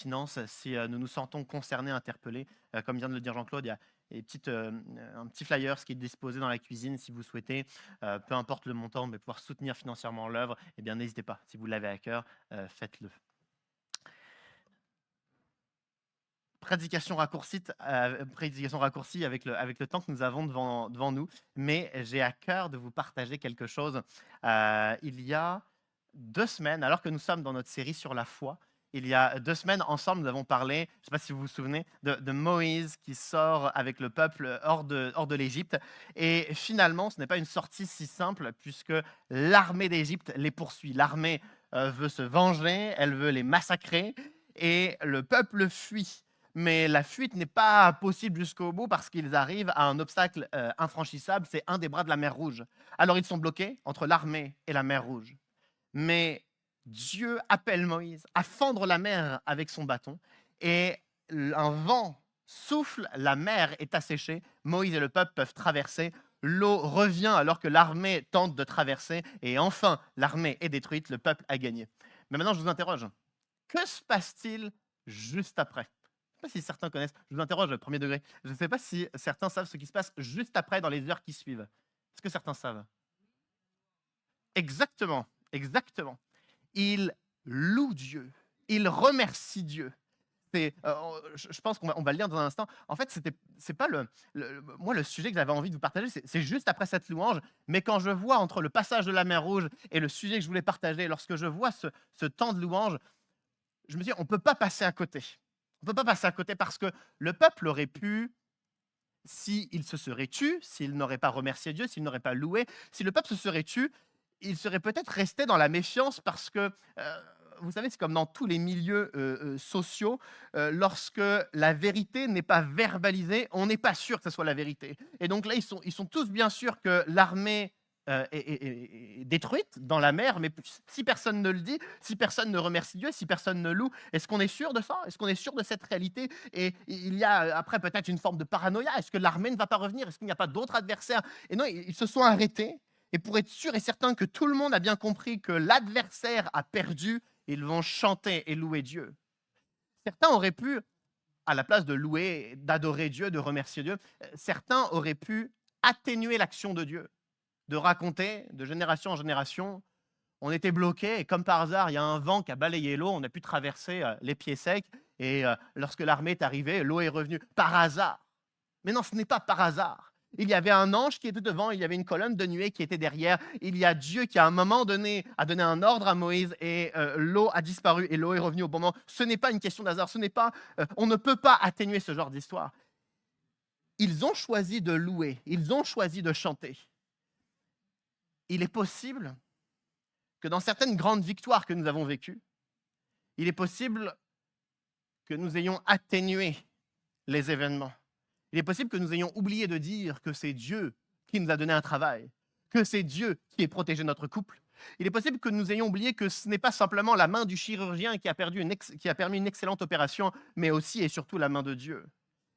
finances, si nous nous sentons concernés, interpellés. Comme vient de le dire Jean-Claude, il y a un petit flyer qui est disposé dans la cuisine si vous souhaitez, peu importe le montant, mais pouvoir soutenir financièrement l'œuvre, eh bien n'hésitez pas. Si vous l'avez à cœur, faites-le. Prédication raccourcie avec le temps que nous avons devant nous, mais j'ai à cœur de vous partager quelque chose. Il y a 2 semaines, alors que nous sommes dans notre série sur la foi, il y a 2 semaines, ensemble, nous avons parlé, je ne sais pas si vous vous souvenez, de Moïse qui sort avec le peuple hors de l'Égypte. Et finalement, ce n'est pas une sortie si simple, puisque l'armée d'Égypte les poursuit. L'armée veut se venger, elle veut les massacrer, et le peuple fuit. Mais la fuite n'est pas possible jusqu'au bout parce qu'ils arrivent à un obstacle infranchissable, c'est un des bras de la mer Rouge. Alors ils sont bloqués entre l'armée et la mer Rouge. Mais Dieu appelle Moïse à fendre la mer avec son bâton et un vent souffle, la mer est asséchée, Moïse et le peuple peuvent traverser, l'eau revient alors que l'armée tente de traverser et enfin l'armée est détruite, le peuple a gagné. Mais maintenant je vous interroge, que se passe-t-il juste après? Je ne sais pas si certains connaissent, je vous interroge au premier degré, je ne sais pas si certains savent ce qui se passe juste après dans les heures qui suivent. Est-ce que certains savent? Exactement, exactement. Il loue Dieu, il remercie Dieu. Je pense qu'on va le lire dans un instant. En fait, c'est pas moi le sujet que j'avais envie de vous partager, c'est juste après cette louange. Mais quand je vois entre le passage de la mer Rouge et le sujet que je voulais partager, lorsque je vois ce temps de louange, je me dis, on ne peut pas passer à côté. On ne peut pas passer à côté parce que le peuple aurait pu, s'il se serait tu, s'il n'aurait pas remercié Dieu, s'il n'aurait pas loué, si le peuple se serait tu, il serait peut-être resté dans la méfiance parce que, vous savez, c'est comme dans tous les milieux sociaux, lorsque la vérité n'est pas verbalisée, on n'est pas sûr que ce soit la vérité. Et donc là, ils sont tous bien sûrs que l'armée est détruite dans la mer, mais si personne ne le dit, si personne ne remercie Dieu, si personne ne loue, est-ce qu'on est sûr de ça? Est-ce qu'on est sûr de cette réalité? Et il y a après peut-être une forme de paranoïa. Est-ce que l'armée ne va pas revenir? Est-ce qu'il n'y a pas d'autres adversaires? Et non, ils se sont arrêtés. Et pour être sûr et certain que tout le monde a bien compris que l'adversaire a perdu, ils vont chanter et louer Dieu. Certains auraient pu, à la place de louer, d'adorer Dieu, de remercier Dieu, certains auraient pu atténuer l'action de Dieu, de raconter de génération en génération, on était bloqués et comme par hasard, il y a un vent qui a balayé l'eau, on a pu traverser les pieds secs et lorsque l'armée est arrivée, l'eau est revenue par hasard. Mais non, ce n'est pas par hasard. Il y avait un ange qui était devant, il y avait une colonne de nuée qui était derrière. Il y a Dieu qui, à un moment donné, a donné un ordre à Moïse et l'eau a disparu et l'eau est revenue au bon moment. Ce n'est pas une question d'hasard. On ne peut pas atténuer ce genre d'histoire. Ils ont choisi de louer, ils ont choisi de chanter. Il est possible que dans certaines grandes victoires que nous avons vécues, il est possible que nous ayons atténué les événements. Il est possible que nous ayons oublié de dire que c'est Dieu qui nous a donné un travail, que c'est Dieu qui a protégé notre couple. Il est possible que nous ayons oublié que ce n'est pas simplement la main du chirurgien qui a permis une excellente opération, mais aussi et surtout la main de Dieu.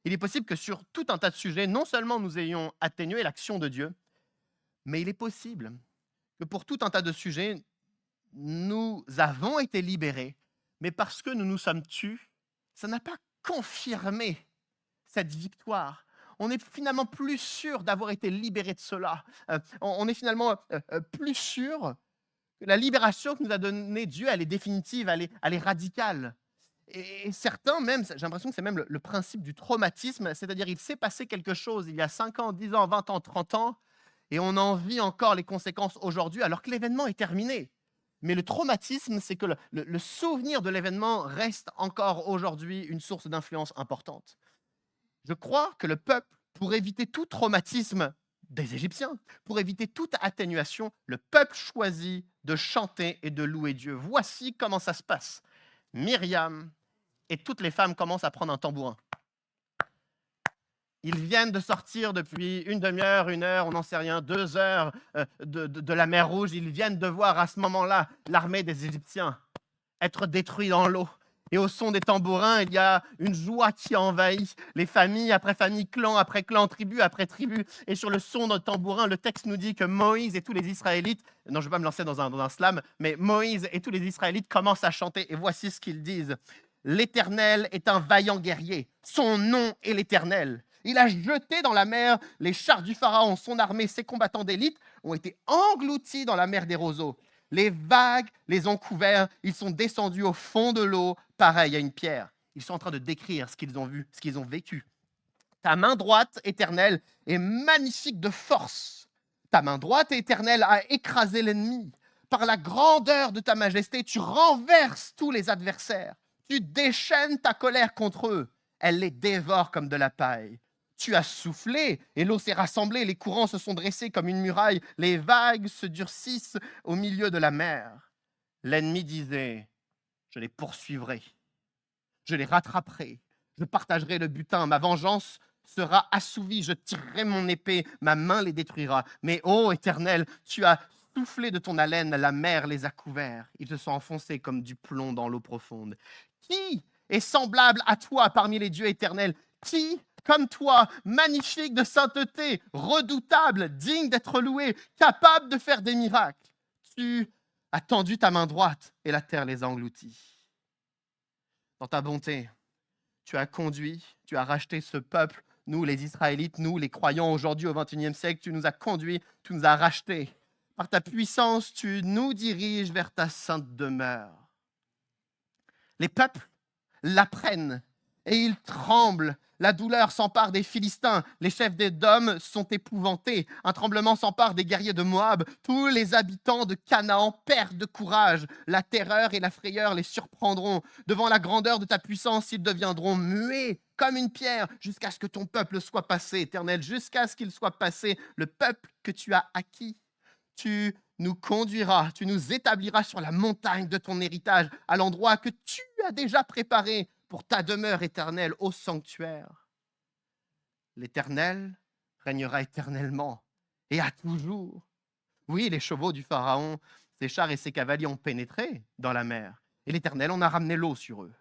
Il est possible que sur tout un tas de sujets, non seulement nous ayons atténué l'action de Dieu, mais il est possible que pour tout un tas de sujets, nous avons été libérés, mais parce que nous nous sommes tus, ça n'a pas confirmé cette victoire. On est finalement plus sûr d'avoir été libérés de cela. On est finalement plus sûr que la libération que nous a donnée Dieu, elle est définitive, elle est radicale. Et certains même, j'ai l'impression que c'est même le principe du traumatisme, c'est-à-dire il s'est passé quelque chose il y a 5 ans, 10 ans, 20 ans, 30 ans, et on en vit encore les conséquences aujourd'hui alors que l'événement est terminé. Mais le traumatisme, c'est que le souvenir de l'événement reste encore aujourd'hui une source d'influence importante. Je crois que le peuple, pour éviter tout traumatisme des Égyptiens, pour éviter toute atténuation, le peuple choisit de chanter et de louer Dieu. Voici comment ça se passe. Myriam et toutes les femmes commencent à prendre un tambourin. Ils viennent de sortir depuis une demi-heure, 1 heure, on n'en sait rien, 2 heures de la mer Rouge. Ils viennent de voir à ce moment-là l'armée des Égyptiens être détruite dans l'eau. Et au son des tambourins, il y a une joie qui envahit les familles après famille, clan après clan, tribu après tribu. Et sur le son de tambourin, le texte nous dit que Moïse et tous les Israélites, non, je ne vais pas me lancer dans un slam, mais Moïse et tous les Israélites commencent à chanter. Et voici ce qu'ils disent. L'Éternel est un vaillant guerrier. Son nom est l'Éternel. Il a jeté dans la mer les chars du Pharaon. Son armée, ses combattants d'élite ont été engloutis dans la mer des roseaux. Les vagues les ont couverts. Ils sont descendus au fond de l'eau, pareil à une pierre. Ils sont en train de décrire ce qu'ils ont vu, ce qu'ils ont vécu. Ta main droite, Éternelle, est magnifique de force. Ta main droite, Éternelle, a écrasé l'ennemi. Par la grandeur de ta majesté, tu renverses tous les adversaires. Tu déchaînes ta colère contre eux. Elle les dévore comme de la paille. Tu as soufflé et l'eau s'est rassemblée. Les courants se sont dressés comme une muraille. Les vagues se durcissent au milieu de la mer. L'ennemi disait, je les poursuivrai. Je les rattraperai. Je partagerai le butin. Ma vengeance sera assouvie. Je tirerai mon épée. Ma main les détruira. Mais ô Éternel, tu as soufflé de ton haleine. La mer les a couverts. Ils se sont enfoncés comme du plomb dans l'eau profonde. Qui est semblable à toi parmi les dieux éternels? Qui, comme toi, magnifique de sainteté, redoutable, digne d'être loué, capable de faire des miracles? Tu as tendu ta main droite et la terre les a engloutis. Dans ta bonté, tu as conduit, tu as racheté ce peuple, nous les Israélites, nous les croyants aujourd'hui au XXIe siècle, tu nous as conduits, tu nous as rachetés. Par ta puissance, tu nous diriges vers ta sainte demeure. Les peuples l'apprennent et ils tremblent. La douleur s'empare des Philistins. Les chefs d'Édom sont épouvantés. Un tremblement s'empare des guerriers de Moab. Tous les habitants de Canaan perdent de courage. La terreur et la frayeur les surprendront. Devant la grandeur de ta puissance, ils deviendront muets comme une pierre jusqu'à ce que ton peuple soit passé, Éternel, jusqu'à ce qu'il soit passé, le peuple que tu as acquis. Tu nous conduiras, tu nous établiras sur la montagne de ton héritage, à l'endroit que tu as déjà préparé pour ta demeure éternelle au sanctuaire. L'Éternel régnera éternellement et à toujours. Oui, les chevaux du Pharaon, ses chars et ses cavaliers ont pénétré dans la mer, et l'Éternel en a ramené l'eau sur eux,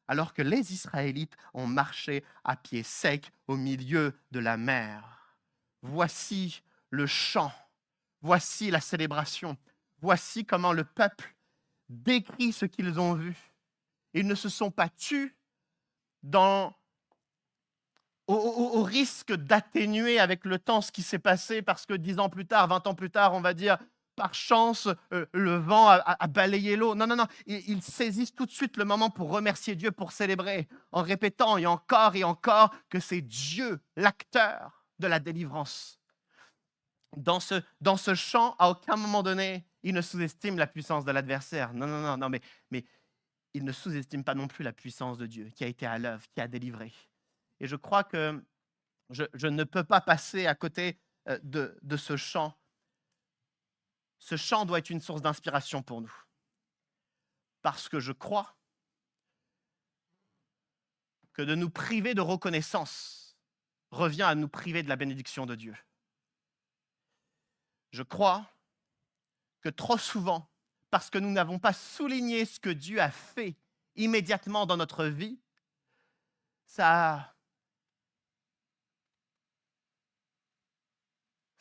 alors que les Israélites ont marché à pied sec au milieu de la mer. Voici le chant. Voici la célébration. Voici comment le peuple décrit ce qu'ils ont vu. Ils ne se sont pas tus au risque d'atténuer avec le temps ce qui s'est passé parce que 10 ans plus tard, 20 ans plus tard, on va dire, par chance, le vent a balayé l'eau. Non, non, non. Ils saisissent tout de suite le moment pour remercier Dieu, pour célébrer, en répétant et encore que c'est Dieu, l'acteur de la délivrance. Dans ce chant, à aucun moment donné, il ne sous-estime la puissance de l'adversaire. Non, non, non, non, mais il ne sous-estime pas non plus la puissance de Dieu qui a été à l'œuvre, qui a délivré. Et je crois que je ne peux pas passer à côté de ce chant. Ce chant doit être une source d'inspiration pour nous. Parce que je crois que de nous priver de reconnaissance revient à nous priver de la bénédiction de Dieu. Je crois que trop souvent, parce que nous n'avons pas souligné ce que Dieu a fait immédiatement dans notre vie, ça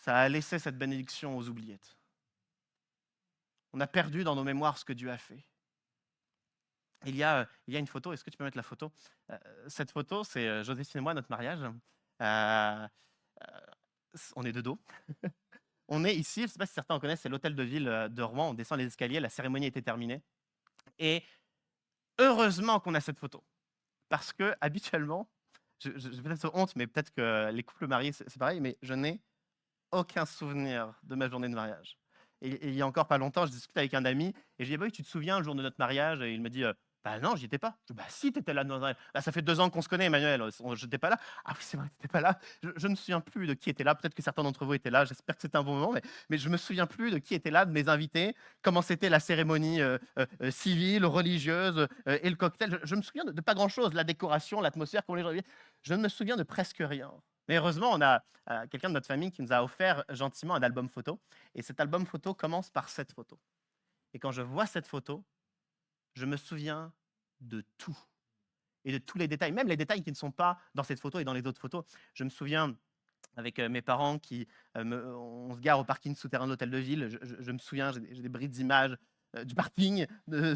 a laissé cette bénédiction aux oubliettes. On a perdu dans nos mémoires ce que Dieu a fait. Il y a une photo, est-ce que tu peux mettre la photo? Cette photo, c'est Joséphine et moi, notre mariage. On est de dos. On est ici, je ne sais pas si certains en connaissent, c'est l'hôtel de ville de Rouen. On descend les escaliers, la cérémonie était terminée. Et heureusement qu'on a cette photo. Parce que habituellement, j'ai peut-être honte, mais peut-être que les couples mariés, c'est pareil, mais je n'ai aucun souvenir de ma journée de mariage. Et il y a encore pas longtemps, je discutais avec un ami et je lui ai dit, bah oui, tu te souviens le jour de notre mariage? Et il me dit, bah non, j'y étais pas. Je dis, bah si, tu étais là. Bah, ça fait 2 ans qu'on se connaît, Emmanuel. Je n'étais pas là. Ah oui, c'est vrai, tu n'étais pas là. Je ne me souviens plus de qui était là. Peut-être que certains d'entre vous étaient là. J'espère que c'était un bon moment, mais je ne me souviens plus de qui était là, de mes invités, comment c'était la cérémonie civile, religieuse et le cocktail. Je me souviens de pas grand-chose, la décoration, l'atmosphère, comment les gens vivaient. Je ne me souviens de presque rien. Mais heureusement, on a quelqu'un de notre famille qui nous a offert gentiment un album photo. Et cet album photo commence par cette photo. Et quand je vois cette photo, je me souviens de tout. Et de tous les détails, même les détails qui ne sont pas dans cette photo et dans les autres photos. Je me souviens avec mes parents on se gare au parking souterrain de l'hôtel de ville. Je me souviens, j'ai des brides d'images du parking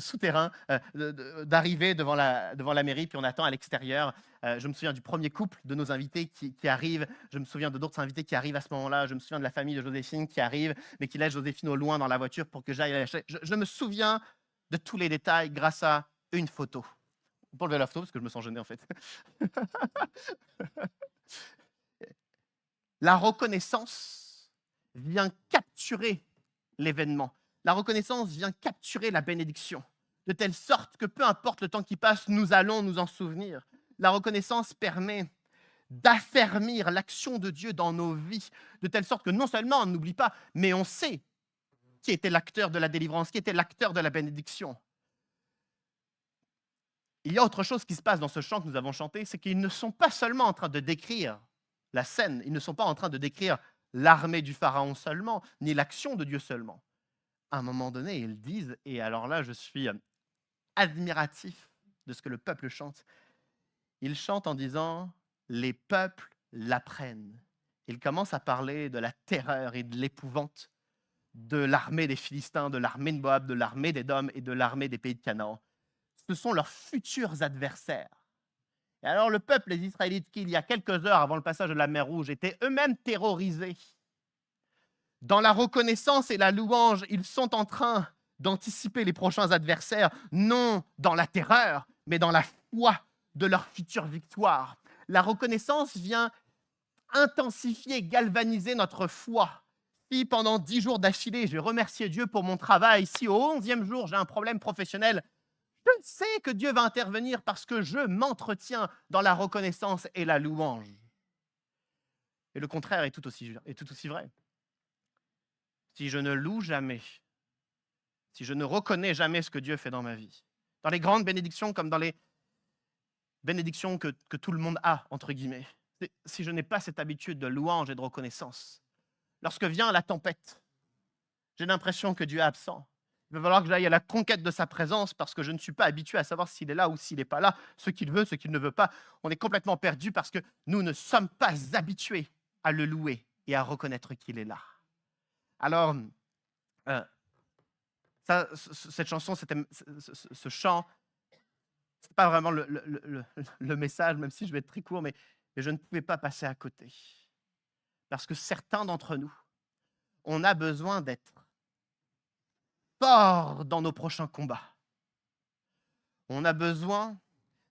souterrain, d'arriver devant la mairie, puis on attend à l'extérieur. Je me souviens du premier couple de nos invités qui arrive. Je me souviens de d'autres invités qui arrivent à ce moment-là. Je me souviens de la famille de Joséphine qui arrive, mais qui laisse Joséphine au loin dans la voiture pour que j'aille la chercher. Je me souviens de tous les détails grâce à une photo. On peut enlever la photo parce que je me sens gêné en fait. La reconnaissance vient capturer l'événement. La reconnaissance vient capturer la bénédiction, de telle sorte que peu importe le temps qui passe, nous allons nous en souvenir. La reconnaissance permet d'affermir l'action de Dieu dans nos vies, de telle sorte que non seulement on n'oublie pas, mais on sait qui était l'acteur de la délivrance, qui était l'acteur de la bénédiction. Il y a autre chose qui se passe dans ce chant que nous avons chanté, c'est qu'ils ne sont pas seulement en train de décrire la scène, ils ne sont pas en train de décrire l'armée du Pharaon seulement, ni l'action de Dieu seulement. À un moment donné, ils disent, et alors là, je suis admiratif de ce que le peuple chante, ils chantent en disant « les peuples l'apprennent ». Ils commencent à parler de la terreur et de l'épouvante de l'armée des Philistins, de l'armée de Moab, de l'armée d'Édom et de l'armée des pays de Canaan. Ce sont leurs futurs adversaires. Et alors le peuple, les Israélites, qui il y a quelques heures avant le passage de la mer Rouge, étaient eux-mêmes terrorisés. Dans la reconnaissance et la louange, ils sont en train d'anticiper les prochains adversaires, non dans la terreur, mais dans la foi de leur future victoire. La reconnaissance vient intensifier, galvaniser notre foi. Si pendant 10 jours d'affilée, je vais remercier Dieu pour mon travail, si au 11e jour, j'ai un problème professionnel, je sais que Dieu va intervenir parce que je m'entretiens dans la reconnaissance et la louange. Et le contraire est tout aussi vrai. Si je ne loue jamais, si je ne reconnais jamais ce que Dieu fait dans ma vie, dans les grandes bénédictions comme dans les bénédictions que tout le monde a, entre guillemets, si je n'ai pas cette habitude de louange et de reconnaissance, lorsque vient la tempête, j'ai l'impression que Dieu est absent. Il va falloir que j'aille à la conquête de sa présence parce que je ne suis pas habitué à savoir s'il est là ou s'il n'est pas là, ce qu'il veut, ce qu'il ne veut pas. On est complètement perdu parce que nous ne sommes pas habitués à le louer et à reconnaître qu'il est là. Alors, cette chanson, ce chant, ce n'est pas vraiment le message, même si je vais être très court, mais je ne pouvais pas passer à côté. Parce que certains d'entre nous, on a besoin d'être forts dans nos prochains combats. On a besoin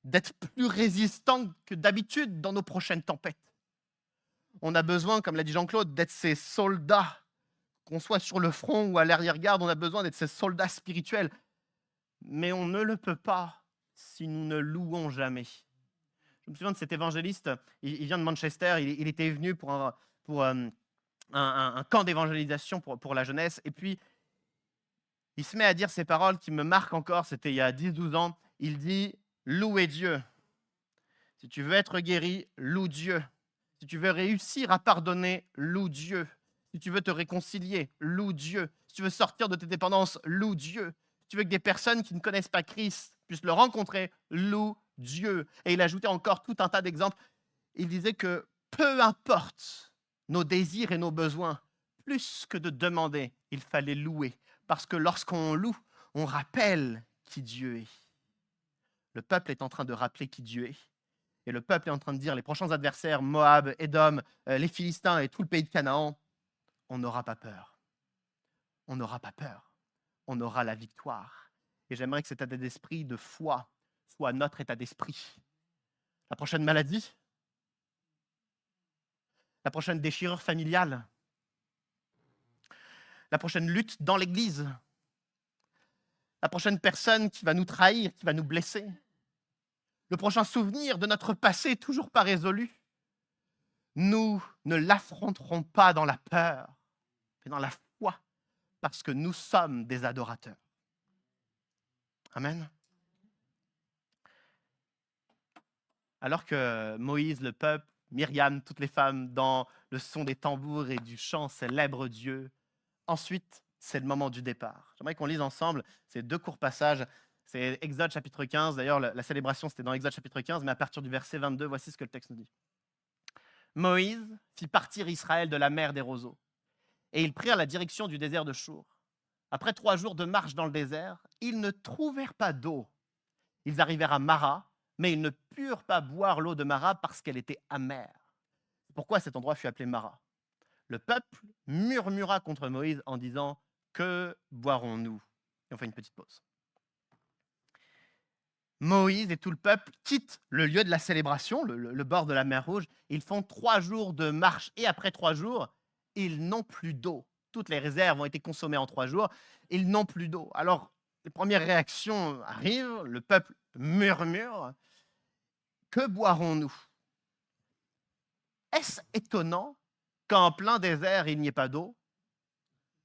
d'être plus résistants que d'habitude dans nos prochaines tempêtes. On a besoin, comme l'a dit Jean-Claude, d'être ces soldats, qu'on soit sur le front ou à l'arrière-garde, on a besoin d'être ces soldats spirituels. Mais on ne le peut pas si nous ne louons jamais. Je me souviens de cet évangéliste, il vient de Manchester, il était venu pour un camp d'évangélisation pour la jeunesse, et puis il se met à dire ces paroles qui me marquent encore, c'était il y a 10-12 ans, il dit « Louez Dieu ». Si tu veux être guéri, loue Dieu. Si tu veux réussir à pardonner, loue Dieu. Si tu veux te réconcilier, loue Dieu. Si tu veux sortir de tes dépendances, loue Dieu. Si tu veux que des personnes qui ne connaissent pas Christ puissent le rencontrer, loue Dieu. Et il ajoutait encore tout un tas d'exemples. Il disait que peu importe nos désirs et nos besoins, plus que de demander, il fallait louer. Parce que lorsqu'on loue, on rappelle qui Dieu est. Le peuple est en train de rappeler qui Dieu est. Et le peuple est en train de dire, les prochains adversaires, Moab, Édom, les Philistins et tout le pays de Canaan, on n'aura pas peur. On n'aura pas peur. On aura la victoire. Et j'aimerais que cet état d'esprit de foi soit notre état d'esprit. La prochaine maladie, la prochaine déchirure familiale, la prochaine lutte dans l'Église, la prochaine personne qui va nous trahir, qui va nous blesser, le prochain souvenir de notre passé toujours pas résolu, nous ne l'affronterons pas dans la peur, mais dans la foi, parce que nous sommes des adorateurs. Amen. Alors que Moïse, le peuple, Myriam, toutes les femmes, dans le son des tambours et du chant, célèbrent Dieu, ensuite, c'est le moment du départ. J'aimerais qu'on lise ensemble ces 2 courts passages. C'est Exode chapitre 15. D'ailleurs, la célébration, c'était dans Exode chapitre 15, mais à partir du verset 22, voici ce que le texte nous dit. Moïse fit partir Israël de la mer des roseaux, et ils prirent la direction du désert de Chour. Après 3 jours de marche dans le désert, ils ne trouvèrent pas d'eau. Ils arrivèrent à Mara, mais ils ne purent pas boire l'eau de Mara parce qu'elle était amère. Pourquoi cet endroit fut appelé Mara? Le peuple murmura contre Moïse en disant: Que boirons-nous? Et on fait une petite pause. Moïse et tout le peuple quittent le lieu de la célébration, le bord de la mer Rouge. Ils font 3 jours de marche et après 3 jours, ils n'ont plus d'eau. Toutes les réserves ont été consommées en 3 jours. Ils n'ont plus d'eau. Alors, les premières réactions arrivent. Le peuple murmure. Que boirons-nous? Est-ce étonnant qu'en plein désert, il n'y ait pas d'eau?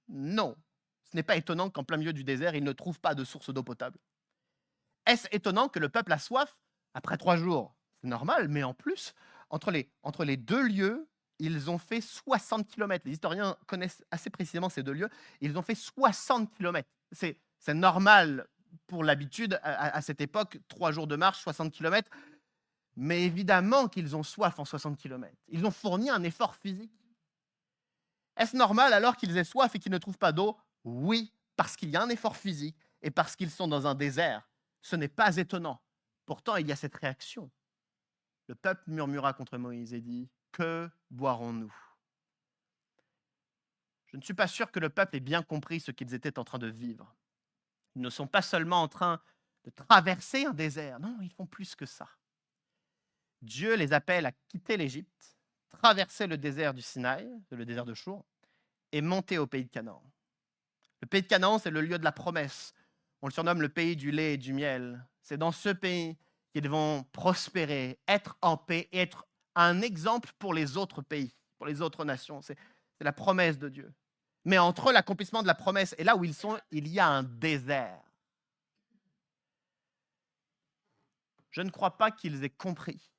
Non. Ce n'est pas étonnant qu'en plein milieu du désert, ils ne trouvent pas de source d'eau potable. Est-ce étonnant que le peuple a soif après 3 jours? C'est normal, mais en plus, entre les deux lieux, ils ont fait 60 kilomètres. Les historiens connaissent assez précisément ces deux lieux. Ils ont fait 60 kilomètres. C'est normal pour l'habitude, à cette époque, 3 jours de marche, 60 kilomètres. Mais évidemment qu'ils ont soif en 60 kilomètres. Ils ont fourni un effort physique. Est-ce normal alors qu'ils aient soif et qu'ils ne trouvent pas d'eau? Oui, parce qu'il y a un effort physique et parce qu'ils sont dans un désert. Ce n'est pas étonnant. Pourtant, il y a cette réaction. Le peuple murmura contre Moïse et dit: Que boirons-nous? Je ne suis pas sûr que le peuple ait bien compris ce qu'ils étaient en train de vivre. Ils ne sont pas seulement en train de traverser un désert, non, ils font plus que ça. Dieu les appelle à quitter l'Égypte, traverser le désert du Sinaï, le désert de Chour, et monter au pays de Canaan. Le pays de Canaan, c'est le lieu de la promesse. On le surnomme le pays du lait et du miel. C'est dans ce pays qu'ils vont prospérer, être en paix et être un exemple pour les autres pays, pour les autres nations. C'est la promesse de Dieu. Mais entre l'accomplissement de la promesse et là où ils sont, il y a un désert. Je ne crois pas qu'ils aient compris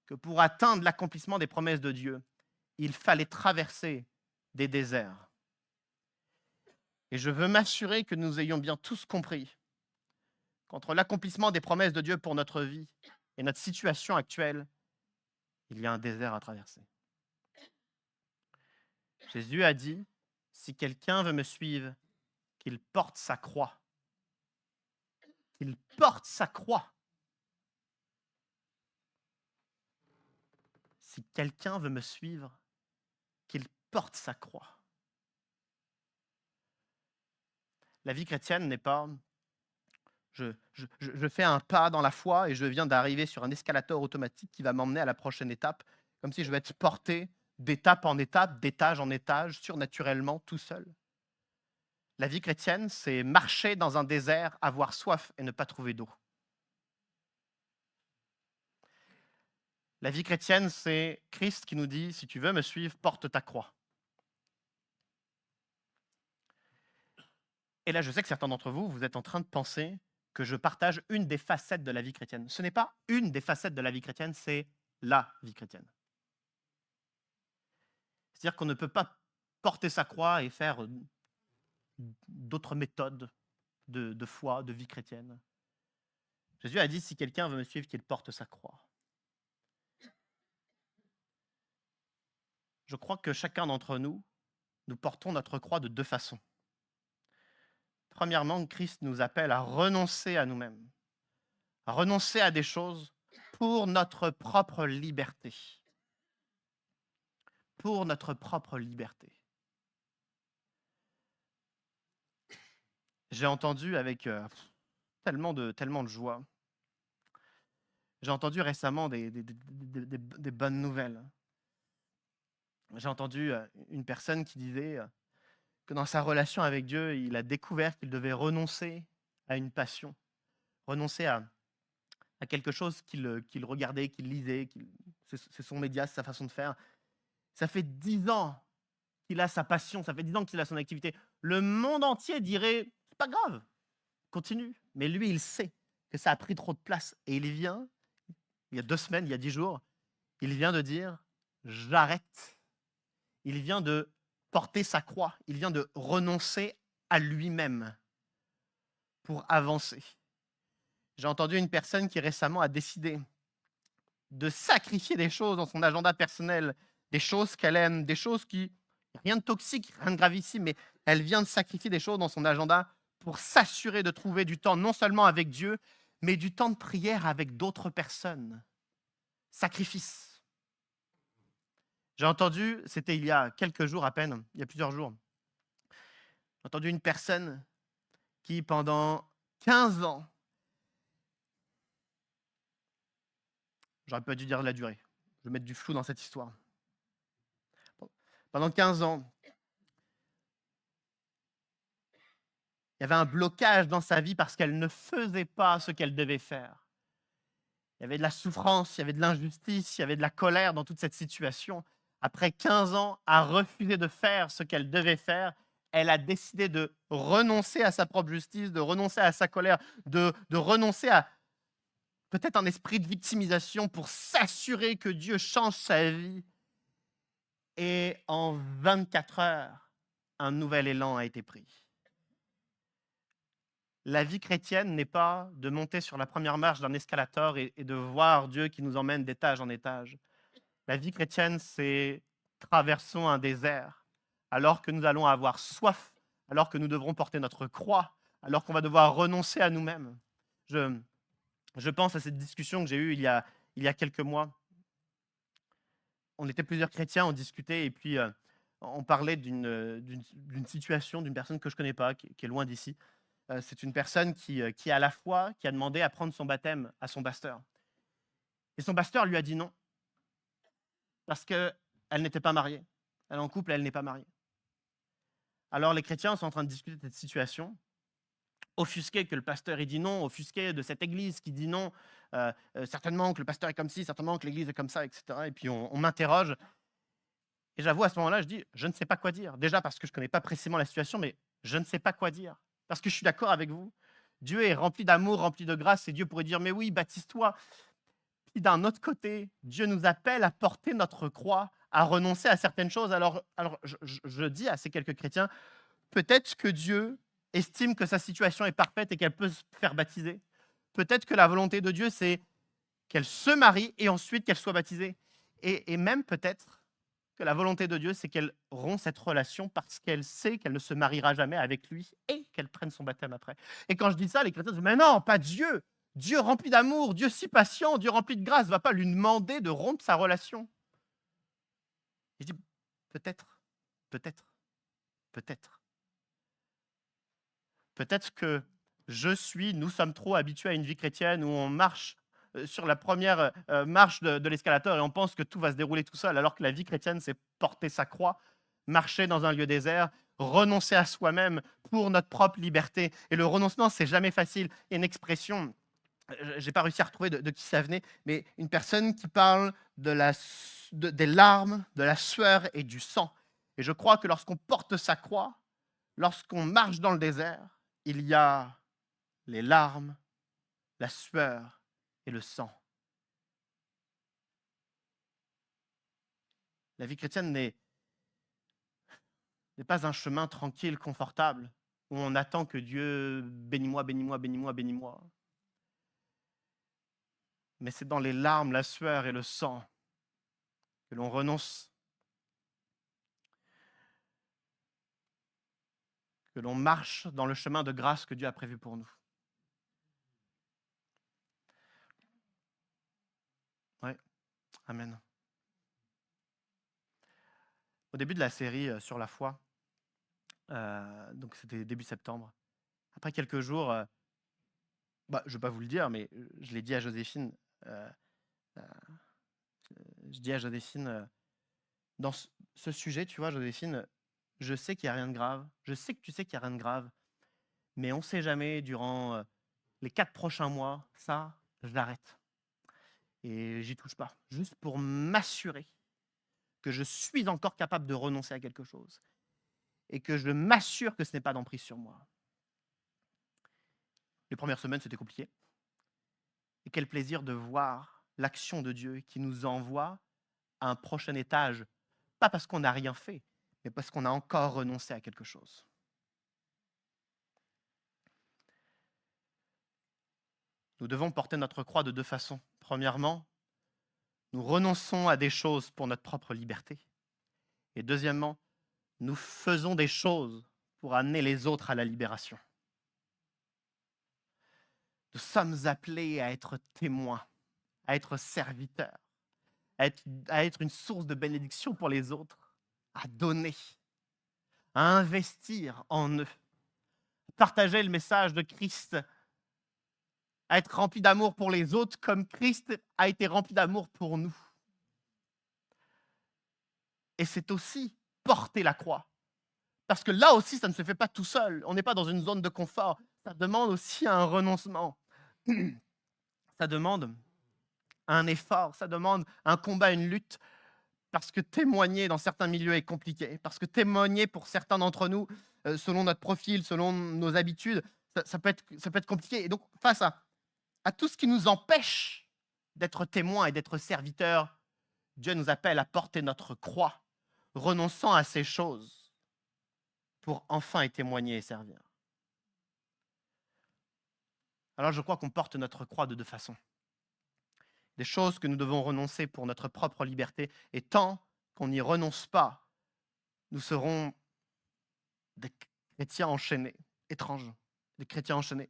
que pour atteindre l'accomplissement des promesses de Dieu, il fallait traverser des déserts. Et je veux m'assurer que nous ayons bien tous compris qu'entre l'accomplissement des promesses de Dieu pour notre vie et notre situation actuelle, il y a un désert à traverser. Jésus a dit: si quelqu'un veut me suivre, qu'il porte sa croix. Qu'il porte sa croix. Si quelqu'un veut me suivre, qu'il porte sa croix. La vie chrétienne n'est pas je fais un pas dans la foi et je viens d'arriver sur un escalator automatique qui va m'emmener à la prochaine étape, comme si je vais être porté d'étape en étape, d'étage en étage, surnaturellement, tout seul. La vie chrétienne, c'est marcher dans un désert, avoir soif et ne pas trouver d'eau. La vie chrétienne, c'est Christ qui nous dit: si tu veux me suivre, porte ta croix. Et là, je sais que certains d'entre vous, vous êtes en train de penser que je partage une des facettes de la vie chrétienne. Ce n'est pas une des facettes de la vie chrétienne, c'est la vie chrétienne. C'est-à-dire qu'on ne peut pas porter sa croix et faire d'autres méthodes de foi, de vie chrétienne. Jésus a dit: si quelqu'un veut me suivre, qu'il porte sa croix. Je crois que chacun d'entre nous, nous portons notre croix de deux façons. Premièrement, Christ nous appelle à renoncer à nous-mêmes, à renoncer à des choses pour notre propre liberté. Pour notre propre liberté. J'ai entendu avec tellement de joie, j'ai entendu récemment des bonnes nouvelles. J'ai entendu une personne qui disait que dans sa relation avec Dieu, il a découvert qu'il devait renoncer à une passion, renoncer à quelque chose qu'il regardait, qu'il lisait, c'est son média, c'est sa façon de faire. Ça fait 10 ans qu'il a sa passion, ça fait 10 ans qu'il a son activité. Le monde entier dirait: c'est pas grave, continue. Mais lui, il sait que ça a pris trop de place. Et il vient, il y a 2 semaines, il y a 10 jours, il vient de dire: j'arrête. Il vient de porter sa croix, il vient de renoncer à lui-même pour avancer. J'ai entendu une personne qui récemment a décidé de sacrifier des choses dans son agenda personnel, des choses qu'elle aime, des choses qui rien de toxique, rien de gravissime, mais elle vient de sacrifier des choses dans son agenda pour s'assurer de trouver du temps non seulement avec Dieu, mais du temps de prière avec d'autres personnes. Sacrifice. J'ai entendu, c'était il y a quelques jours à peine, il y a plusieurs jours, j'ai entendu une personne qui, pendant 15 ans, j'aurais pas dû dire la durée, je vais mettre du flou dans cette histoire. Pendant 15 ans, il y avait un blocage dans sa vie parce qu'elle ne faisait pas ce qu'elle devait faire. Il y avait de la souffrance, il y avait de l'injustice, il y avait de la colère dans toute cette situation. Après 15 ans à refuser de faire ce qu'elle devait faire, elle a décidé de renoncer à sa propre justice, de renoncer à sa colère, de renoncer à peut-être un esprit de victimisation pour s'assurer que Dieu change sa vie. Et en 24 heures, un nouvel élan a été pris. La vie chrétienne n'est pas de monter sur la première marche d'un escalator et de voir Dieu qui nous emmène d'étage en étage. La vie chrétienne, c'est traversons un désert alors que nous allons avoir soif, alors que nous devrons porter notre croix, alors qu'on va devoir renoncer à nous-mêmes. Je pense à cette discussion que j'ai eue il y a quelques mois. On était plusieurs chrétiens, on discutait et puis on parlait d'une situation, d'une personne que je ne connais pas, qui est loin d'ici. C'est une personne qui à la fois qui a demandé à prendre son baptême à son pasteur. Et son pasteur lui a dit non, parce qu'elle n'était pas mariée. Elle est en couple, elle n'est pas mariée. Alors les chrétiens sont en train de discuter de cette situation, offusqués que le pasteur ait dit non, offusqués de cette église qui dit non, certainement que le pasteur est comme ci, certainement que l'église est comme ça, etc. Et puis on m'interroge. Et j'avoue, à ce moment-là, je dis, je ne sais pas quoi dire. Déjà parce que je ne connais pas précisément la situation, mais je ne sais pas quoi dire. Parce que je suis d'accord avec vous. Dieu est rempli d'amour, rempli de grâce, et Dieu pourrait dire, mais oui, baptise-toi. Puis d'un autre côté, Dieu nous appelle à porter notre croix, à renoncer à certaines choses. Alors je dis à ces quelques chrétiens, peut-être que Dieu estime que sa situation est parfaite et qu'elle peut se faire baptiser. Peut-être que la volonté de Dieu, c'est qu'elle se marie et ensuite qu'elle soit baptisée. Et même peut-être que la volonté de Dieu, c'est qu'elle rompt cette relation parce qu'elle sait qu'elle ne se mariera jamais avec lui et qu'elle prenne son baptême après. Et quand je dis ça, les chrétiens disent, mais non, pas Dieu. Dieu rempli d'amour, Dieu si patient, Dieu rempli de grâce, ne va pas lui demander de rompre sa relation. Et je dis, peut-être, peut-être, peut-être. Peut-être que nous sommes trop habitués à une vie chrétienne où on marche sur la première marche de l'escalator et on pense que tout va se dérouler tout seul, alors que la vie chrétienne, c'est porter sa croix, marcher dans un lieu désert, renoncer à soi-même pour notre propre liberté. Et le renoncement, c'est jamais facile. Il y a une expression, je n'ai pas réussi à retrouver de qui ça venait, mais une personne qui parle des larmes, de la sueur et du sang. Et je crois que lorsqu'on porte sa croix, lorsqu'on marche dans le désert, il y a les larmes, la sueur et le sang. La vie chrétienne n'est pas un chemin tranquille, confortable, où on attend que Dieu bénis-moi, bénis-moi, bénis-moi, bénis-moi. Mais c'est dans les larmes, la sueur et le sang que l'on renonce, que l'on marche dans le chemin de grâce que Dieu a prévu pour nous. Oui, amen. Au début de la série sur la foi, donc c'était début septembre, après quelques jours, je ne vais pas vous le dire, mais je l'ai dit à Joséphine, je dis à Joséphine, dans ce sujet, tu vois, Joséphine, je sais qu'il n'y a rien de grave, je sais que tu sais qu'il n'y a rien de grave, mais on ne sait jamais, durant les 4 prochains mois, ça, je l'arrête. Et j'y touche pas, juste pour m'assurer que je suis encore capable de renoncer à quelque chose et que je m'assure que ce n'est pas d'emprise sur moi. Les premières semaines, c'était compliqué. Et quel plaisir de voir l'action de Dieu qui nous envoie à un prochain étage, pas parce qu'on n'a rien fait, mais parce qu'on a encore renoncé à quelque chose. Nous devons porter notre croix de 2 façons. Premièrement, nous renonçons à des choses pour notre propre liberté. Et deuxièmement, nous faisons des choses pour amener les autres à la libération. Nous sommes appelés à être témoins, à être serviteurs, à être une source de bénédiction pour les autres, à donner, à investir en eux, partager le message de Christ, à être rempli d'amour pour les autres comme Christ a été rempli d'amour pour nous. Et c'est aussi porter la croix. Parce que là aussi, ça ne se fait pas tout seul. On n'est pas dans une zone de confort. Ça demande aussi un renoncement. Ça demande un effort, ça demande un combat, une lutte. Parce que témoigner dans certains milieux est compliqué. Parce que témoigner pour certains d'entre nous, selon notre profil, selon nos habitudes, ça peut être compliqué. Et donc, face à tout ce qui nous empêche d'être témoins et d'être serviteurs, Dieu nous appelle à porter notre croix, renonçant à ces choses pour enfin y témoigner et servir. Alors je crois qu'on porte notre croix de deux façons. Des choses que nous devons renoncer pour notre propre liberté, et tant qu'on n'y renonce pas, nous serons des chrétiens enchaînés, étranges, des chrétiens enchaînés.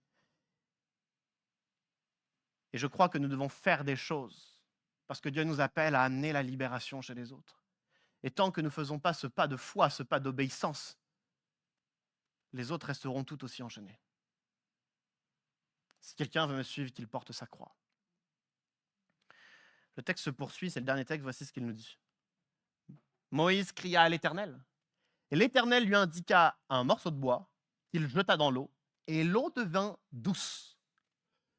Et je crois que nous devons faire des choses parce que Dieu nous appelle à amener la libération chez les autres. Et tant que nous ne faisons pas ce pas de foi, ce pas d'obéissance, les autres resteront tout aussi enchaînés. Si quelqu'un veut me suivre, qu'il porte sa croix. Le texte se poursuit, c'est le dernier texte, voici ce qu'il nous dit. Moïse cria à l'Éternel, et l'Éternel lui indiqua un morceau de bois qu'il jeta dans l'eau, et l'eau devint douce.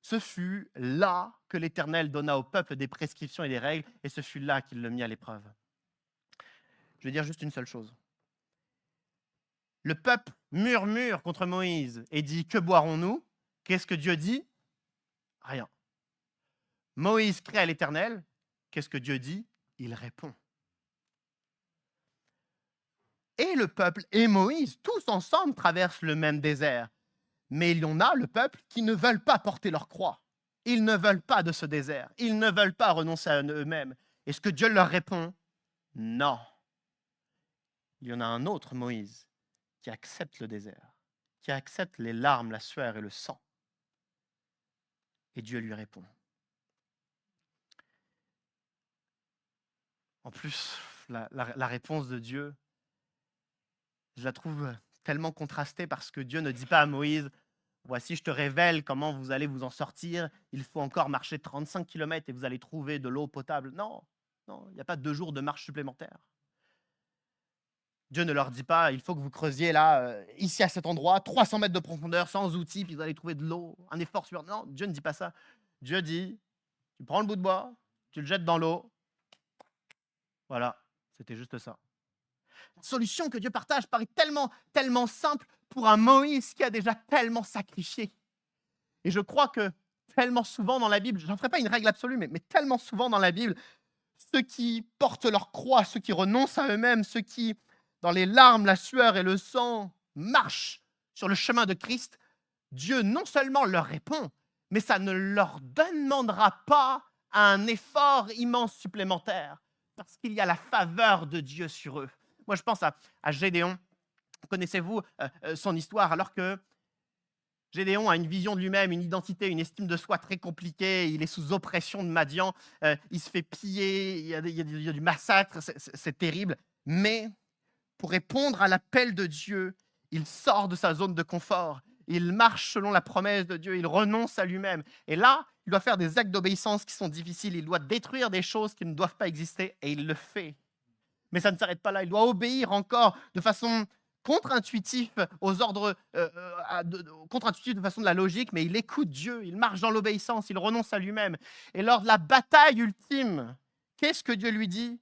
Ce fut là que l'Éternel donna au peuple des prescriptions et des règles, et ce fut là qu'il le mit à l'épreuve. Je vais dire juste une seule chose. Le peuple murmure contre Moïse et dit « Que boirons-nous » Qu'est-ce que Dieu dit? Rien. Moïse crie à l'Éternel. Qu'est-ce que Dieu dit? Il répond. Et le peuple et Moïse, tous ensemble, traversent le même désert. Mais il y en a, le peuple, qui ne veulent pas porter leur croix. Ils ne veulent pas de ce désert. Ils ne veulent pas renoncer à eux-mêmes. Est-ce que Dieu leur répond? Non. Il y en a un autre, Moïse, qui accepte le désert, qui accepte les larmes, la sueur et le sang. Et Dieu lui répond. En plus, la réponse de Dieu, je la trouve tellement contrastée parce que Dieu ne dit pas à Moïse « Voici, je te révèle comment vous allez vous en sortir. Il faut encore marcher 35 km et vous allez trouver de l'eau potable. » Non, non, il n'y a pas 2 jours de marche supplémentaire. Dieu ne leur dit pas « Il faut que vous creusiez là, ici à cet endroit, 300 mètres de profondeur, sans outils, puis vous allez trouver de l'eau, un effort supplémentaire. » Non, Dieu ne dit pas ça. Dieu dit « Tu prends le bout de bois, tu le jettes dans l'eau. » Voilà, c'était juste ça. La solution que Dieu partage paraît tellement simple pour un Moïse qui a déjà tellement sacrifié. Et je crois que tellement souvent dans la Bible, je n'en ferai pas une règle absolue, mais tellement souvent dans la Bible, ceux qui portent leur croix, ceux qui renoncent à eux-mêmes, ceux qui, dans les larmes, la sueur et le sang, marchent sur le chemin de Christ, Dieu non seulement leur répond, mais ça ne leur demandera pas un effort immense supplémentaire, parce qu'il y a la faveur de Dieu sur eux. Moi, je pense à Gédéon. Connaissez-vous son histoire? Alors que Gédéon a une vision de lui-même, une identité, une estime de soi très compliquée, il est sous oppression de Madian, il se fait piller, il y a du massacre, c'est terrible. Mais pour répondre à l'appel de Dieu, il sort de sa zone de confort, il marche selon la promesse de Dieu, il renonce à lui-même. Et là, il doit faire des actes d'obéissance qui sont difficiles, il doit détruire des choses qui ne doivent pas exister, et il le fait. Mais ça ne s'arrête pas là, il doit obéir encore de façon contre-intuitive aux ordres, contre-intuitive de façon de la logique, mais il écoute Dieu, il marche dans l'obéissance, il renonce à lui-même. Et lors de la bataille ultime, qu'est-ce que Dieu lui dit?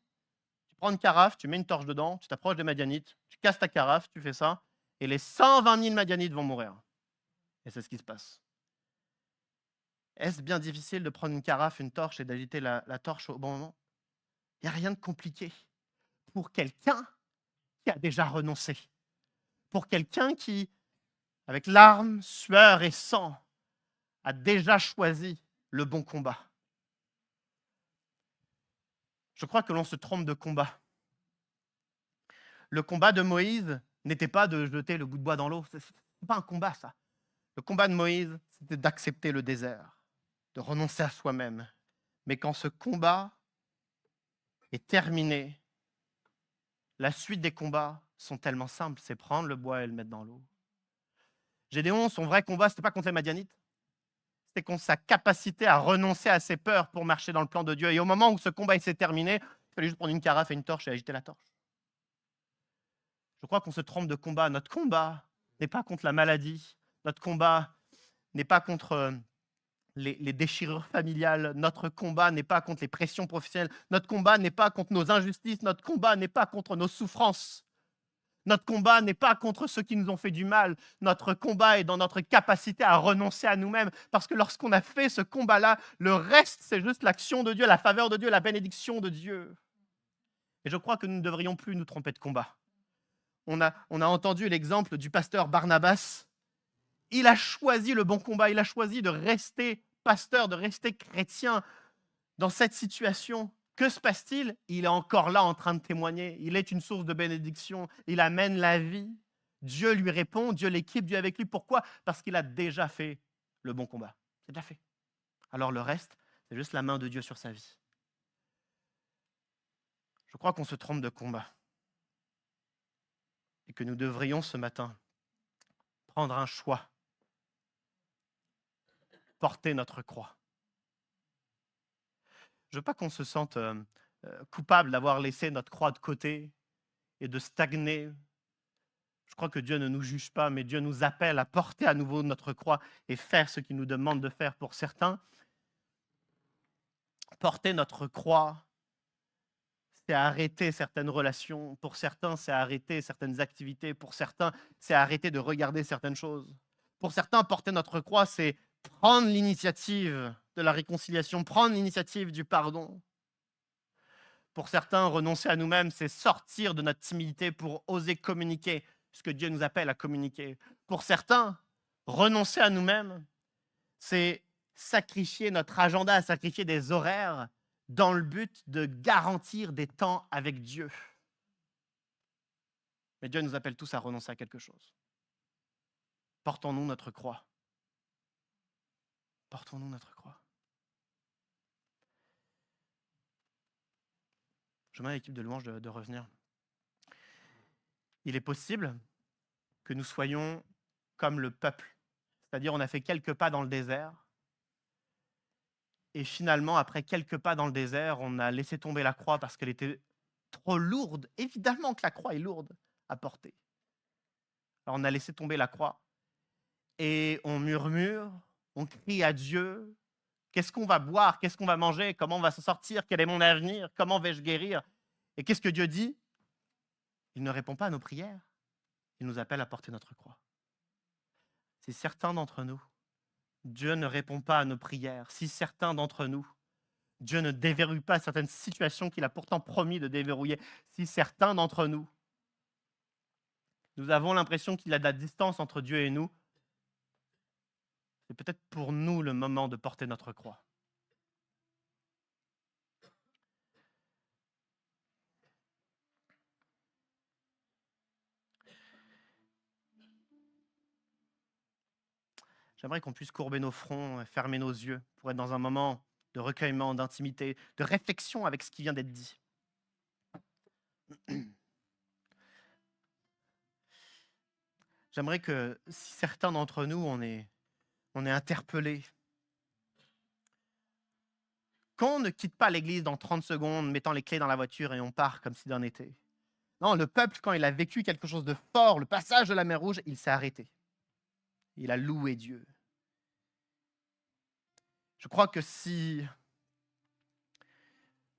Tu prends une carafe, tu mets une torche dedans, tu t'approches des Madianites, tu casses ta carafe, tu fais ça, et les 120 000 Madianites vont mourir. Et c'est ce qui se passe. Est-ce bien difficile de prendre une carafe, une torche et d'agiter la torche au bon moment? Il n'y a rien de compliqué pour quelqu'un qui a déjà renoncé. Pour quelqu'un qui, avec larmes, sueur et sang, a déjà choisi le bon combat. Je crois que l'on se trompe de combat. Le combat de Moïse n'était pas de jeter le bout de bois dans l'eau. Ce n'est pas un combat, ça. Le combat de Moïse, c'était d'accepter le désert, de renoncer à soi-même. Mais quand ce combat est terminé, la suite des combats sont tellement simples, c'est prendre le bois et le mettre dans l'eau. Gédéon, son vrai combat, ce n'était pas contre les Madianites, c'était contre sa capacité à renoncer à ses peurs pour marcher dans le plan de Dieu. Et au moment où ce combat s'est terminé, il fallait juste prendre une carafe et une torche et agiter la torche. Je crois qu'on se trompe de combat. Notre combat n'est pas contre la maladie. Notre combat n'est pas contre les déchirures familiales. Notre combat n'est pas contre les pressions professionnelles. Notre combat n'est pas contre nos injustices. Notre combat n'est pas contre nos souffrances. Notre combat n'est pas contre ceux qui nous ont fait du mal. Notre combat est dans notre capacité à renoncer à nous-mêmes. Parce que lorsqu'on a fait ce combat-là, le reste, c'est juste l'action de Dieu, la faveur de Dieu, la bénédiction de Dieu. Et je crois que nous ne devrions plus nous tromper de combat. On a entendu l'exemple du pasteur Barnabas. Il a choisi le bon combat. Il a choisi de rester pasteur, de rester chrétien dans cette situation. Que se passe-t-il? Il est encore là en train de témoigner. Il est une source de bénédiction. Il amène la vie. Dieu lui répond. Dieu l'équipe. Dieu est avec lui. Pourquoi? Parce qu'il a déjà fait le bon combat. C'est déjà fait. Alors le reste, c'est juste la main de Dieu sur sa vie. Je crois qu'on se trompe de combat. Et que nous devrions ce matin prendre un choix. Porter notre croix. Je ne veux pas qu'on se sente coupable d'avoir laissé notre croix de côté et de stagner. Je crois que Dieu ne nous juge pas, mais Dieu nous appelle à porter à nouveau notre croix et faire ce qu'il nous demande de faire. Pour certains, porter notre croix, c'est arrêter certaines relations. Pour certains, c'est arrêter certaines activités. Pour certains, c'est arrêter de regarder certaines choses. Pour certains, porter notre croix, c'est prendre l'initiative de la réconciliation, prendre l'initiative du pardon. Pour certains, renoncer à nous-mêmes, c'est sortir de notre timidité pour oser communiquer ce que Dieu nous appelle à communiquer. Pour certains, renoncer à nous-mêmes, c'est sacrifier notre agenda, sacrifier des horaires dans le but de garantir des temps avec Dieu. Mais Dieu nous appelle tous à renoncer à quelque chose. Portons-nous notre croix. Portons-nous notre croix. Je demande à l'équipe de louange de revenir. Il est possible que nous soyons comme le peuple. C'est-à-dire, on a fait quelques pas dans le désert. Et finalement, après quelques pas dans le désert, on a laissé tomber la croix parce qu'elle était trop lourde. Évidemment que la croix est lourde à porter. Alors, on a laissé tomber la croix. Et on murmure, on crie à Dieu. Qu'est-ce qu'on va boire? Qu'est-ce qu'on va manger? Comment on va s'en sortir? Quel est mon avenir? Comment vais-je guérir? Et qu'est-ce que Dieu dit? Il ne répond pas à nos prières. Il nous appelle à porter notre croix. Si certains d'entre nous, Dieu ne répond pas à nos prières, si certains d'entre nous, Dieu ne déverrouille pas certaines situations qu'il a pourtant promis de déverrouiller, si certains d'entre nous, nous avons l'impression qu'il y a de la distance entre Dieu et nous, c'est peut-être pour nous le moment de porter notre croix. J'aimerais qu'on puisse courber nos fronts, fermer nos yeux pour être dans un moment de recueillement, d'intimité, de réflexion avec ce qui vient d'être dit. J'aimerais que si certains d'entre nous, on est interpellés, qu'on ne quitte pas l'église dans 30 secondes, mettant les clés dans la voiture et on part comme si d'un été. Non, le peuple, quand il a vécu quelque chose de fort, le passage de la mer Rouge, il s'est arrêté. Il a loué Dieu. Je crois que si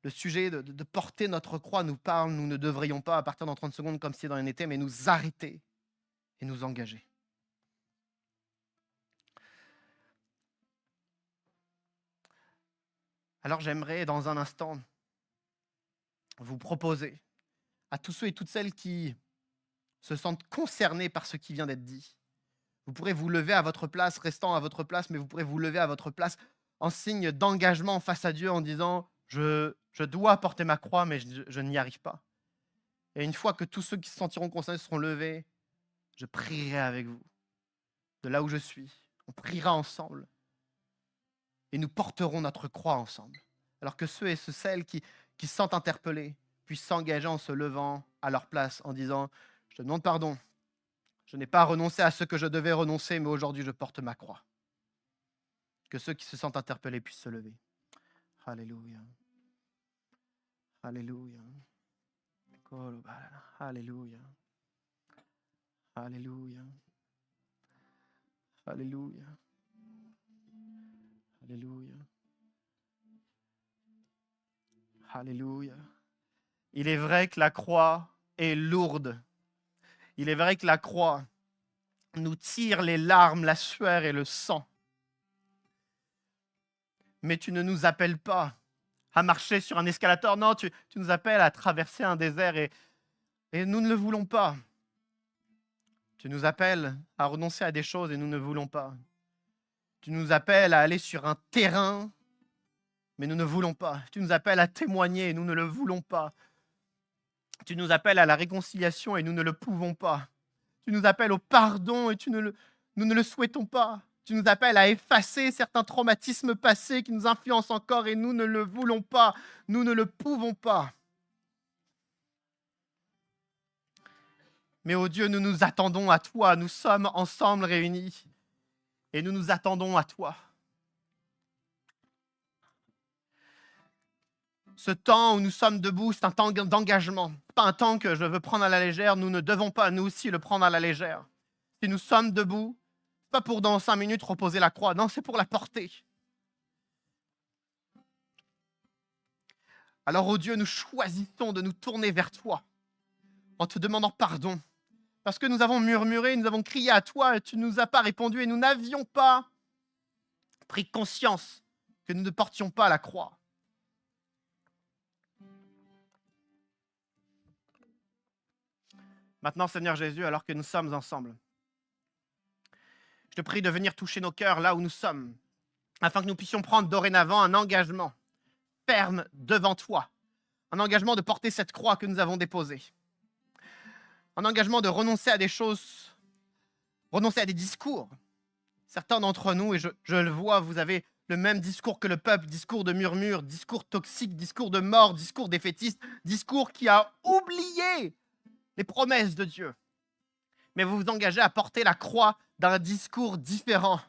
le sujet de porter notre croix nous parle, nous ne devrions pas, à partir dans 30 secondes, comme si dans un été, mais nous arrêter et nous engager. Alors j'aimerais, dans un instant, vous proposer à tous ceux et toutes celles qui se sentent concernés par ce qui vient d'être dit. Vous pourrez vous lever à votre place, restant à votre place, mais vous pourrez vous lever à votre place en signe d'engagement face à Dieu en disant « Je dois porter ma croix, mais je n'y arrive pas. » Et une fois que tous ceux qui se sentiront concernés seront levés, je prierai avec vous. De là où je suis, on priera ensemble. Et nous porterons notre croix ensemble. Alors que ceux et celles qui se sentent interpellés puissent s'engager en se levant à leur place en disant « Je te demande pardon, je n'ai pas renoncé à ce que je devais renoncer, mais aujourd'hui je porte ma croix. » Que ceux qui se sentent interpellés puissent se lever. Alléluia. Alléluia. Alléluia. Alléluia. Alléluia. Alléluia. Alléluia. Il est vrai que la croix est lourde. Il est vrai que la croix nous tire les larmes, la sueur et le sang. Mais tu ne nous appelles pas à marcher sur un escalator. Non, tu nous appelles à traverser un désert et nous ne le voulons pas. Tu nous appelles à renoncer à des choses et nous ne voulons pas. Tu nous appelles à aller sur un terrain, mais nous ne voulons pas. Tu nous appelles à témoigner et nous ne le voulons pas. Tu nous appelles à la réconciliation et nous ne le pouvons pas. Tu nous appelles au pardon et nous ne le souhaitons pas. Tu nous appelles à effacer certains traumatismes passés qui nous influencent encore et nous ne le voulons pas. Nous ne le pouvons pas. Mais ô Dieu, nous nous attendons à toi. Nous sommes ensemble réunis et nous nous attendons à toi. Ce temps où nous sommes debout, c'est un temps d'engagement. Pas un temps que je veux prendre à la légère. Nous ne devons pas, nous aussi, le prendre à la légère. Si nous sommes debout, pas pour dans 5 minutes reposer la croix. Non, c'est pour la porter. Alors, ô Dieu, nous choisissons de nous tourner vers toi en te demandant pardon. Parce que nous avons murmuré, nous avons crié à toi et tu ne nous as pas répondu et nous n'avions pas pris conscience que nous ne portions pas la croix. Maintenant, Seigneur Jésus, alors que nous sommes ensemble, je te prie de venir toucher nos cœurs là où nous sommes, afin que nous puissions prendre dorénavant un engagement ferme devant toi, un engagement de porter cette croix que nous avons déposée, un engagement de renoncer à des choses, renoncer à des discours. Certains d'entre nous, et je le vois, vous avez le même discours que le peuple, discours de murmure, discours toxique, discours de mort, discours défaitiste, discours qui a oublié les promesses de Dieu. Mais vous vous engagez à porter la croix d'un discours différent,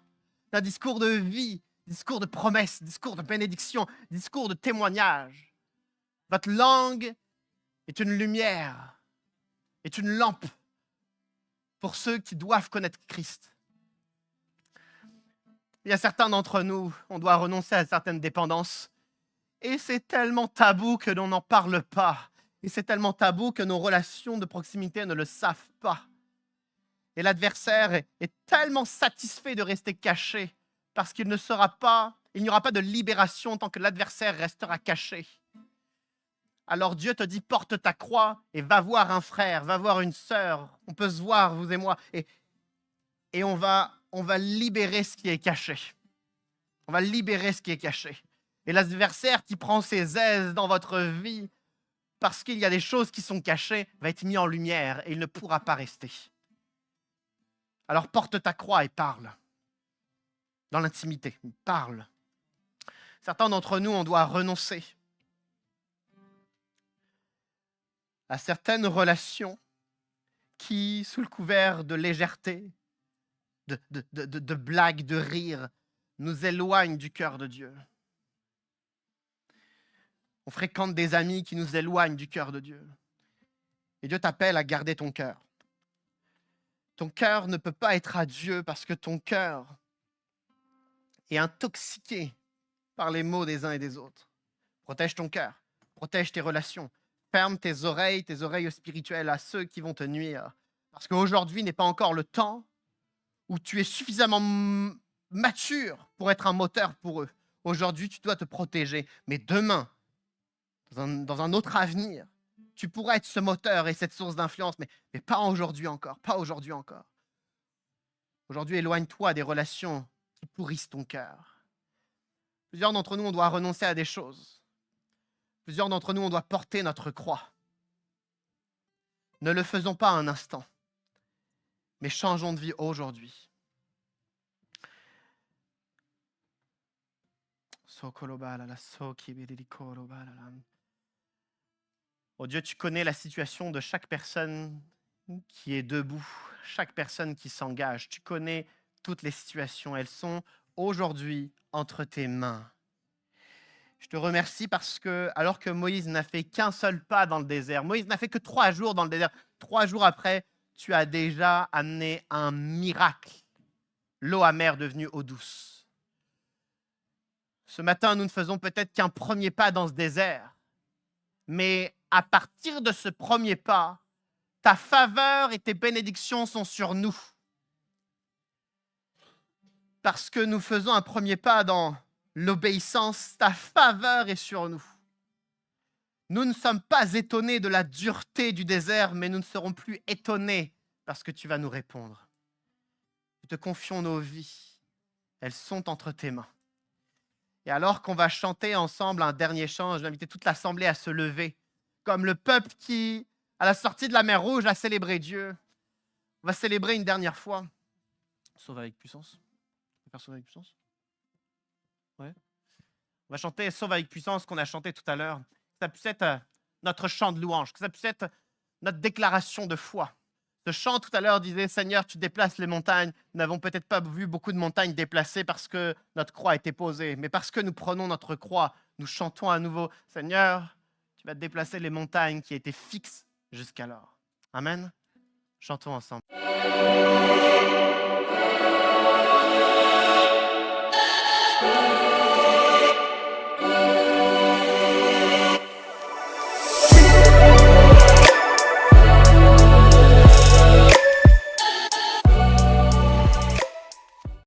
d'un discours de vie, discours de promesses, discours de bénédiction, discours de témoignage. Votre langue est une lumière, est une lampe pour ceux qui doivent connaître Christ. Il y a certains d'entre nous, on doit renoncer à certaines dépendances. Et c'est tellement tabou que l'on n'en parle pas. Et c'est tellement tabou que nos relations de proximité ne le savent pas. Et l'adversaire est tellement satisfait de rester caché parce qu'il n'y aura pas de libération tant que l'adversaire restera caché. Alors Dieu te dit, porte ta croix et va voir un frère, va voir une sœur. On peut se voir, vous et moi. Et on va libérer ce qui est caché. On va libérer ce qui est caché. Et l'adversaire qui prend ses aises dans votre vie parce qu'il y a des choses qui sont cachées va être mis en lumière et il ne pourra pas rester. Alors porte ta croix et parle. Dans l'intimité, parle. Certains d'entre nous, on doit renoncer à certaines relations qui, sous le couvert de légèreté, de blagues, de rire, nous éloignent du cœur de Dieu. On fréquente des amis qui nous éloignent du cœur de Dieu. Et Dieu t'appelle à garder ton cœur. Ton cœur ne peut pas être à Dieu parce que ton cœur est intoxiqué par les maux des uns et des autres. Protège ton cœur, protège tes relations, ferme tes oreilles spirituelles à ceux qui vont te nuire. Parce qu'aujourd'hui n'est pas encore le temps où tu es suffisamment mature pour être un moteur pour eux. Aujourd'hui, tu dois te protéger. Mais demain, dans un autre avenir, tu pourras être ce moteur et cette source d'influence, mais pas aujourd'hui encore, pas aujourd'hui encore. Aujourd'hui, éloigne-toi des relations qui pourrissent ton cœur. Plusieurs d'entre nous, on doit renoncer à des choses. Plusieurs d'entre nous, on doit porter notre croix. Ne le faisons pas un instant, mais changeons de vie aujourd'hui. Oh Dieu, tu connais la situation de chaque personne qui est debout, chaque personne qui s'engage. Tu connais toutes les situations. Elles sont aujourd'hui entre tes mains. Je te remercie parce que, alors que Moïse n'a fait qu'un seul pas dans le désert, Moïse n'a fait que 3 jours dans le désert, 3 jours après, tu as déjà amené un miracle, l'eau amère devenue eau douce. Ce matin, nous ne faisons peut-être qu'un premier pas dans ce désert, mais à partir de ce premier pas, ta faveur et tes bénédictions sont sur nous. Parce que nous faisons un premier pas dans l'obéissance, ta faveur est sur nous. Nous ne sommes pas étonnés de la dureté du désert, mais nous ne serons plus étonnés parce que tu vas nous répondre. Nous te confions nos vies. Elles sont entre tes mains. Et alors qu'on va chanter ensemble un dernier chant, je vais inviter toute l'assemblée à se lever, comme le peuple qui, à la sortie de la mer Rouge, a célébré Dieu. On va célébrer une dernière fois. Sauve avec puissance. On va faire Sauve avec puissance. Ouais. On va chanter Sauve avec puissance qu'on a chanté tout à l'heure. Que ça puisse être notre chant de louange, que ça puisse être notre déclaration de foi. Ce chant tout à l'heure disait, Seigneur, tu déplaces les montagnes. Nous n'avons peut-être pas vu beaucoup de montagnes déplacées parce que notre croix a été posée, mais parce que nous prenons notre croix, nous chantons à nouveau, Seigneur, tu vas déplacer les montagnes qui étaient fixes jusqu'alors. Amen. Chantons ensemble.